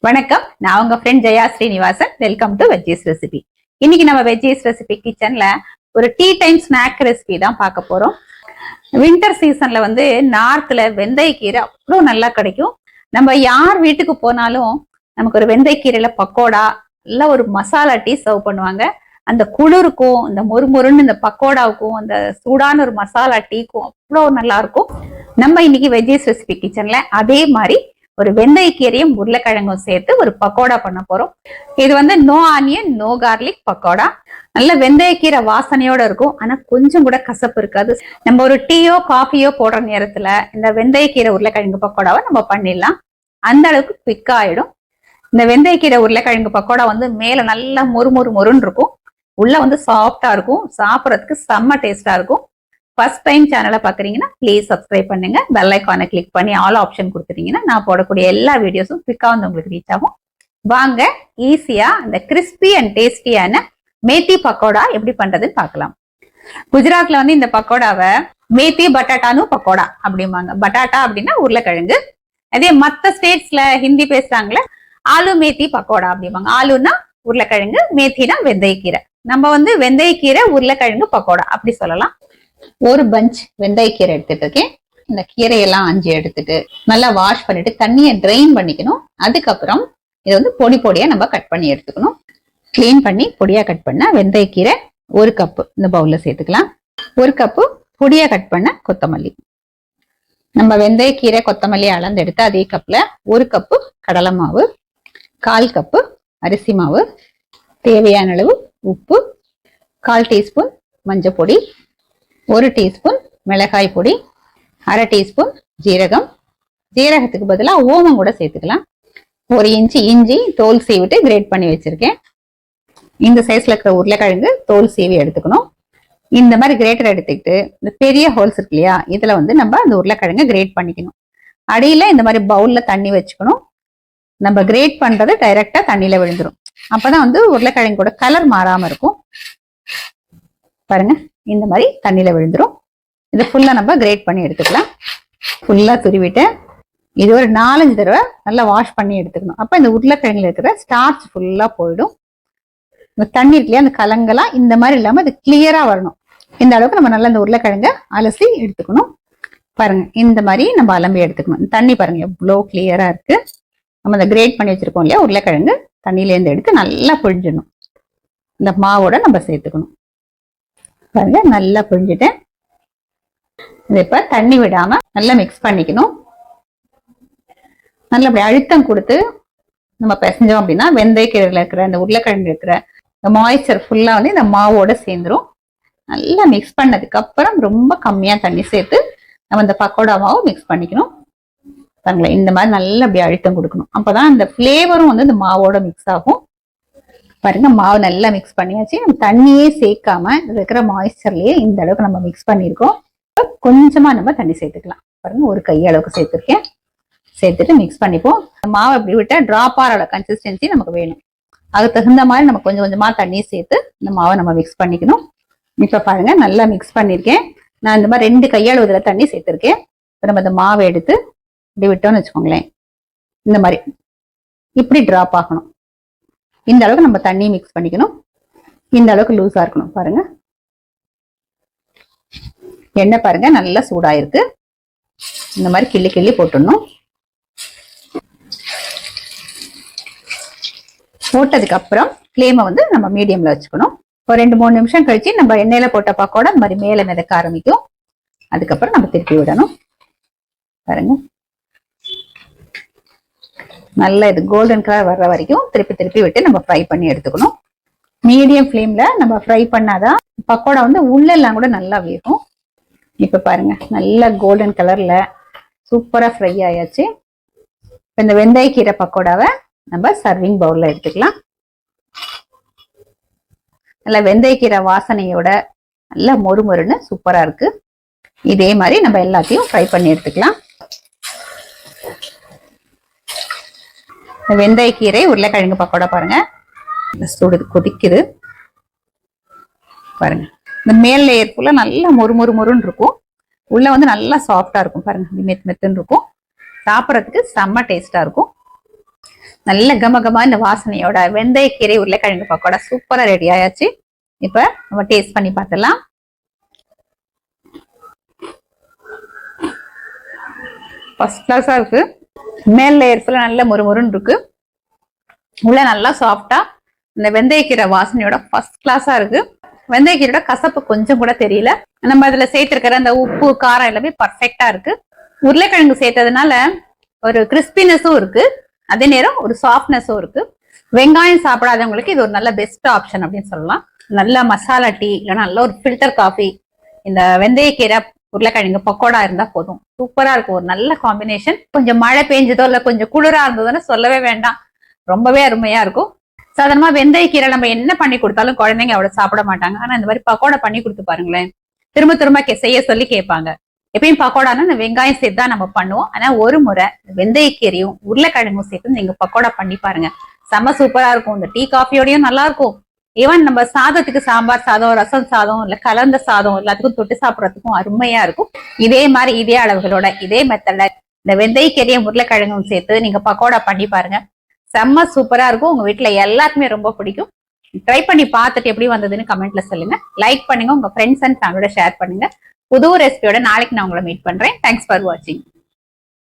வணக்கம், நான் உங்க friend Jaya Srinivasan. Welcome to veggies recipe. இன்னைக்கு நம்ம வெஜ்ஜீஸ் ரெசிபி கிச்சன்ல ஒரு டீ டைம் ஸ்நாக் ரெசிபி தான் பார்க்க போறோம். வின்டர் சீசன்ல நார்த்ல வெந்தயக்கீரை அவ்வளோ நல்லா கிடைக்கும். நம்ம யார் வீட்டுக்கு போனாலும் நமக்கு ஒரு வெந்தயக்கீரையில பக்கோடா இல்ல ஒரு மசாலா டீ சர்வ் பண்ணுவாங்க. அந்த குளிருக்கும் இந்த மொறுமொறுன்னு இந்த பக்கோடாவுக்கும் அந்த சூடான ஒரு மசாலா டீக்கும் அவ்வளோ நல்லா இருக்கும். நம்ம இன்னைக்கு வெஜ்ஜீஸ் ரெசிபி கிச்சன்ல அதே மாதிரி ஒரு வெந்தயக்கீரையும் உருளைக்கிழங்கும் சேர்த்து ஒரு பக்கோடா பண்ண போறோம். இது no onion no garlic pakoda. நல்ல வெந்தயக்கீரை வாசனையோட இருக்கும், ஆனா கொஞ்சம் கூட கசப்பு இருக்காது. நம்ம ஒரு டீயோ காஃபியோ போடுற நேரத்துல இந்த வெந்தயக்கீரை உருளைக்கிழங்கு பக்கோடாவை நம்ம பண்ணிடலாம். அந்த அளவுக்கு குவிக்கா ஆயிடும். இந்த வெந்தயக்கீரை உருளைக்கிழங்கு பக்கோடா மேல நல்லா மொறுன்னு இருக்கும், உள்ள சாஃப்டா இருக்கும். சாப்பிட்றதுக்கு செம்ம டேஸ்டா இருக்கும். ஃபர்ஸ்ட் டைம் சேனலை பாக்குறீங்கன்னா ப்ளீஸ் சப்ஸ்கிரைப் பண்ணுங்க. பெல் ஐக்கானை கிளிக் பண்ணி ஆல் ஆப்ஷன் கொடுத்துட்டீங்கன்னா நான் போடக்கூடிய எல்லா வீடியோஸும் குவிக்கா உங்களுக்கு ரீச் ஆகும். வாங்க ஈஸியா இந்த கிறிஸ்பி அண்ட் டேஸ்டியான மேத்தி பக்கோடா எப்படி பண்றதுன்னு பார்க்கலாம். குஜராத்ல இந்த பக்கோடாவை மேத்தி பட்டாட்டானு பக்கோடா அப்படிம்பாங்க. பட்டாட்டா அப்படின்னா உருளைக்கிழங்கு. அதே மற்ற ஸ்டேட்ஸ்ல ஹிந்தி பேசுறாங்களே ஆலு மேத்தி பக்கோடா அப்படிம்பாங்க. ஆலுன்னா உருளைக்கிழங்கு, மேத்தினா வெந்தயக்கீரை. நம்ம வெந்தயக்கீரை உருளைக்கிழங்கு பக்கோடா அப்படி சொல்லலாம். ஒரு பஞ்ச் வெந்தயக்கீரை எடுத்துட்டு இருக்கேன். இந்த கீரையெல்லாம் 5 எடுத்துட்டு நல்லா வாஷ் பண்ணிட்டு தண்ணியை ட்ரெயின் பண்ணிக்கணும். அதுக்கப்புறம் இதை பொடி பொடியா நம்ம கட் பண்ணி எடுத்துக்கணும். கிளீன் பண்ணி பொடியா கட் பண்ண வெந்தயக்கீரை 1 கப்பு இந்த பவுல்ல சேர்த்துக்கலாம். 1 கப்பு பொடியா கட் பண்ண கொத்தமல்லி. நம்ம வெந்தயக்கீரை கொத்தமல்லி அளந்து எடுத்து அதே கப்ல 1 கப்பு கடலை மாவு, 1/4 கப்பு அரிசி மாவு, தேவையான அளவு உப்பு, 1/4 டீஸ்பூன் மஞ்சள் பொடி, 1 டீஸ்பூன் மிளகாய் பொடி, 1/2 டீஸ்பூன் ஜீரகம். ஜீரகத்துக்கு பதிலாக ஓமம் கூட சேர்த்துக்கலாம். 1 இன்ச்சு இஞ்சி தோல் சீவிட்டு கிரேட் பண்ணி வச்சிருக்கேன். இந்த சைஸ்ல இருக்கிற உருளைக்கிழங்கு தோல் சீவி எடுத்துக்கணும். இந்த மாதிரி கிரேட்டர் எடுத்துக்கிட்டு இந்த பெரிய ஹோல்ஸ் இருக்கு இல்லையா, இதுல நம்ம அந்த உருளைக்கிழங்கு கிரேட் பண்ணிக்கணும். அடியில இந்த மாதிரி பவுல்ல தண்ணி வச்சுக்கணும். நம்ம கிரேட் பண்றது டைரக்டா தண்ணியில விழுந்துரும். அப்பதான் உருளைக்கிழங்கோட கலர் மாறாம இருக்கும். பாருங்க, இந்த மாதிரி தண்ணியில விழுந்துரும். இதை ஃபுல்லா நம்ம கிரேட் பண்ணி எடுத்துக்கலாம். ஃபுல்லா துருவிட்டு இது ஒரு 4-5 தடவை நல்லா வாஷ் பண்ணி எடுத்துக்கணும். அப்ப இந்த உருளைக்கிழங்குல இருக்கிற ஸ்டார்ச் ஃபுல்லா போயிடும். இந்த தண்ணி இருக்கு இல்லையா, அந்த கலங்கெல்லாம் இந்த மாதிரி இல்லாம அது கிளியரா வரணும். இந்த அளவுக்கு நம்ம நல்லா இந்த உருளைக்கிழங்க அலசி எடுத்துக்கணும். பாருங்க, இந்த மாதிரி நம்ம அலம்பி எடுத்துக்கணும். தண்ணி பாருங்க எவ்வளோ கிளியரா இருக்கு. நம்ம இந்த கிரேட் பண்ணி வச்சிருக்கோம் இல்லையா உருளைக்கிழங்கு, தண்ணியில இருந்து எடுத்து நல்லா புழிஞ்சிடணும். இந்த மாவோட நம்ம சேர்த்துக்கணும். பாருங்க, நல்லா புழிஞ்சிட்டேன். இது இப்ப தண்ணி விடாம நல்லா மிக்ஸ் பண்ணிக்கணும். நல்லா அப்படி அழுத்தம் கொடுத்து நம்ம பிசைஞ்சோம் அப்படின்னா வெந்தயக்கீரையில இருக்கிற இந்த உருளைக்கிழங்கு இருக்கிற இந்த மாய்ச்சர் ஃபுல்லா இந்த மாவோட சேர்ந்துரும். நல்லா மிக்ஸ் பண்ணதுக்கு அப்புறம் ரொம்ப கம்மியா தண்ணி சேர்த்து நம்ம இந்த பக்கோடா மாவு மிக்ஸ் பண்ணிக்கணும். பாருங்களேன், இந்த மாதிரி நல்லா அப்படி அழுத்தம் கொடுக்கணும். அப்பதான் இந்த பிளேவரும் இந்த மாவோட மிக்ஸ் ஆகும். பாருங்க, மாவு நல்லா மிக்ஸ் பண்ணியாச்சு. நம்ம தண்ணியே சேர்க்காம இருக்கிற மாய்ஸ்சர்லயே இந்த அளவுக்கு நம்ம மிக்ஸ் பண்ணிருக்கோம். கொஞ்சமா நம்ம தண்ணி சேர்த்துக்கலாம். பாருங்க, 1 கை அளவுக்கு சேர்த்திருக்கேன். சேர்த்துட்டு மிக்ஸ் பண்ணிப்போம். மாவு அப்படி விட்டா டிராப் ஆகிற கன்சிஸ்டன்சி நமக்கு வேணும். அதுக்கு தகுந்த மாதிரி நம்ம கொஞ்சம் கொஞ்சமா தண்ணி சேர்த்து இந்த மாவை நம்ம மிக்ஸ் பண்ணிக்கணும். இப்ப பாருங்க, நல்லா மிக்ஸ் பண்ணிருக்கேன். நான் இந்த மாதிரி 2 கையளவு இதுல தண்ணி சேர்த்திருக்கேன். இப்ப நம்ம இந்த மாவை எடுத்து இப்படி விட்டோம்னு வச்சுக்கோங்களேன், இந்த மாதிரி இப்படி டிராப் ஆகணும். இந்த அளவுக்கு நம்ம தண்ணி மிக்ஸ் பண்ணிக்கணும். இந்த அளவுக்கு லூஸா இருக்கணும். பாருங்க, எண்ணெய் பாருங்க நல்லா சூடாயிருக்கு. இந்த மாதிரி கிள்ளி கிள்ளி போட்டுடணும். போட்டதுக்கு அப்புறம் ஃப்ளேமை நம்ம மீடியம்ல வச்சுக்கணும். ஒரு 2-3 நிமிஷம் கழிச்சு நம்ம எண்ணெயில போட்ட பக்கோடா இந்த மாதிரி மேல மிதக்க ஆரம்பிக்கும். அதுக்கப்புறம் நம்ம திருப்பி விடணும். பாருங்க, நல்லா இது கோல்டன் கலர் வர்ற வரைக்கும் திருப்பி திருப்பி விட்டு நம்ம ஃப்ரை பண்ணி எடுத்துக்கணும். மீடியம் ஃப்ளேம்ல நம்ம ஃப்ரை பண்ணாதான் பக்கோடா உள்ள எல்லாம் கூட நல்லா வேகும். இப்ப பாருங்க, நல்லா கோல்டன் கலர்ல சூப்பரா ஃப்ரை ஆயாச்சு. இந்த வெந்தயக்கீரை பக்கோடாவை நம்ம சர்விங் பவுல்ல எடுத்துக்கலாம். நல்லா வெந்தயக்கீரை வாசனையோட நல்லா மொறுமொறுன்னு சூப்பரா இருக்கு. இதே மாதிரி நம்ம எல்லாத்தையும் ஃப்ரை பண்ணி எடுத்துக்கலாம். வெந்தயக்கீரை உருளைக்கிழங்கு பக்கோடா பாருங்க சுடுது, கொதிக்குது. பாருங்க, இந்த மேல் லேயர் ஃபுல்லா நல்லா மொறுன்னு இருக்கும். உள்ள நல்லா சாஃப்டா இருக்கும். பாருங்க, மெத்து மெத்துன்னு இருக்கும். சாப்பிட்றதுக்கு செம்ம டேஸ்டா இருக்கும். நல்ல கமகமா இந்த வாசனையோட வெந்தயக்கீரை உருளைக்கிழங்கு பக்கோடா சூப்பரா ரெடி ஆயாச்சு. இப்ப நம்ம டேஸ்ட் பண்ணி பார்த்துலாம். ஃபர்ஸ்ட் கிளாஸா இருக்கு. மேல் லேயர்ஸ்ல நல்ல முறுமுறுன்னு இருக்கு, உள்ள நல்லா சாஃப்டா இந்த வெந்தயக்கீரை வாசனையோட ஃபர்ஸ்ட் கிளாஸா இருக்கு. வெந்தயக்கீரையோட கசப்பு கொஞ்சம் கூட தெரியல. நம்ம அதுல சேர்த்திருக்கிற அந்த உப்பு காரம் எல்லாமே பர்ஃபெக்டா இருக்கு. உருளைக்கிழங்கு சேர்த்ததுனால ஒரு கிறிஸ்பினஸும் இருக்கு, அதே நேரம் ஒரு சாஃப்ட்னஸும் இருக்கு. வெங்காயம் சாப்பிடாதவங்களுக்கு இது ஒரு நல்ல பெஸ்ட் ஆப்ஷன் அப்படின்னு சொல்லலாம். நல்ல மசாலா டீ இல்லைன்னா நல்ல ஒரு ஃபில்டர் காஃபி இந்த வெந்தயக்கீரை உருளைக்கிழங்கு பக்கோடா இருந்தா போதும், சூப்பரா இருக்கும். ஒரு நல்ல காம்பினேஷன். கொஞ்சம் மழை பெஞ்சதோ இல்ல கொஞ்சம் குளிரா இருந்ததுன்னு சொல்லவே வேண்டாம், ரொம்பவே அருமையா இருக்கும். சாதாரணமா வெந்தயக்கீரை நம்ம என்ன பண்ணி கொடுத்தாலும் குழந்தைங்க அவ்வளவு சாப்பிட மாட்டாங்க. ஆனா இந்த மாதிரி பக்கோடா பண்ணி கொடுத்து பாருங்களேன், திரும்ப திரும்ப செய்ய சொல்லி கேட்பாங்க. எப்பயும் பக்கோடானா இந்த வெங்காயம் சேர்த்து தான் நம்ம பண்ணுவோம். ஆனா ஒரு முறை வெந்தயக்கீரையும் உருளைக்கிழங்கும் சேர்த்து நீங்க பக்கோடா பண்ணி பாருங்க, செம்ம சூப்பரா இருக்கும். இந்த டீ காஃபியோடயும் நல்லா இருக்கும். ஈவன் நம்ம சாதத்துக்கு சாம்பார் சாதம், ரசம் சாதம், இல்ல கலந்த சாதம் எல்லாத்துக்கும் தொட்டு சாப்பிடறதுக்கும் அருமையா இருக்கும். இதே மாதிரி இதே அளவுகளோட இதே மெத்தட்ல இந்த வெந்தயக்கீரையும் உருளைக்கிழங்கும் சேர்த்து நீங்க பக்கோடா பண்ணி பாருங்க, செம்ம சூப்பரா இருக்கும். உங்க வீட்டுல எல்லாருக்குமே ரொம்ப பிடிக்கும். ட்ரை பண்ணி பார்த்துட்டு எப்படி வந்ததுன்னு கமெண்ட்ல சொல்லுங்க. லைக் பண்ணுங்க, உங்க ஃப்ரெண்ட்ஸ் அண்ட் ஃபேமிலியோட ஷேர் பண்ணுங்க. புது ரெசிபியோட நாளைக்கு நான் உங்களை மீட் பண்றேன். தேங்க்ஸ் ஃபார் வாட்சிங்.